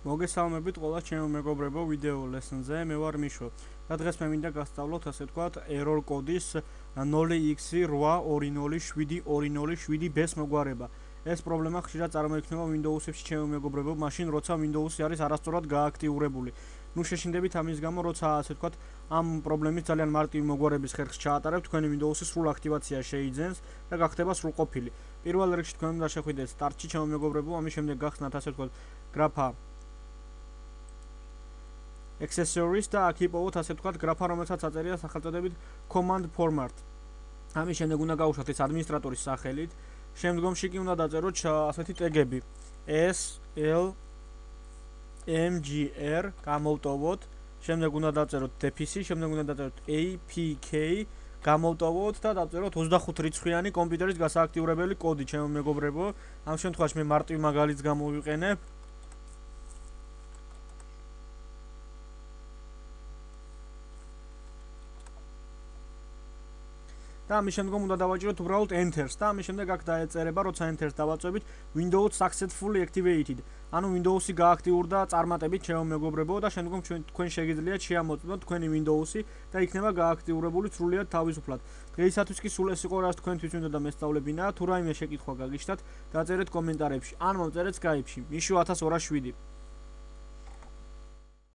მოგესალმებით ყველა ჩემო მეგობრებო ვიდეო ლესონზე, მე ვარ მიშო. და დღეს მე მინდა გასწავლოთ ასე ვთქვათ error კოდის 0x8207207B-ს მოგვარება. ეს პრობლემა ხშირად წარმოიქმნება Windows-ში ჩემო მეგობრებო, მაშინ როცა Windows-ი არის არასწორად გააქტიურებული. ნუ შეშინდებით ამის გამო, როცა ასე ვთქვათ ამ პრობლემის ძალიან მარტივი მოგვარების ხერხს ჩაატარებთ, თქვენი Windows-ი სრულ აქტივაცია შეიძენს და გახდება სრულყოფილი. პირველ რიგში თქვენ უნდა შეხვიდეთ სტარტში ჩემო მეგობრებო, ამის შემდეგ გახსნათ ასე ვთქვათ გრაფა accessories და აქ იპოვოთ ასე ვთქვათ გრაფა, რომელსაც აწერია სახელწოდებით command format. ამის შემდეგ უნდა გავუშვათ ეს ადმინისტრატორის სახელით. შემდგომში კი უნდა დაწეროთ ასეთი ტეგები s l m g r გამოვტოვოთ. შემდეგ უნდა დაწეროთ deficit, შემდეგ უნდა დაწეროთ a p k გამოვტოვოთ და დაწეროთ 25 რიცხვიანი კომპიუტერის გასააქტიურებელი კოდი ჩემო მეგობრებო. ამ შემთხვევაში მე მარტივ მაგალითს გამოვიყენებ. და ამის შემდგომ უნდა დავაჭიროთ უბრალოდ enter-ს და ამის შემდეგ აქ დაეწერება, როცა enter-ს დავაწვევით Windows successfully activated. ანუ Windows-ი გააქტიურდა წარმატებით ჩემო მეგობრებო და შემდგომ თქვენ შეგიძლიათ შეამოწმოთ თქვენი Windows-ი და იქნება გააქტიურებული სრულიად თავისუფლად. დღეისათვის კი სულ ეს იყო, რაც თქვენთვის უნდა და მესწავლებინა. თუ რაიმე შეკითხვა გაგიჩნდათ, დაწერეთ კომენტარებში ან მომწერეთ Skype-ში. მიშო 1027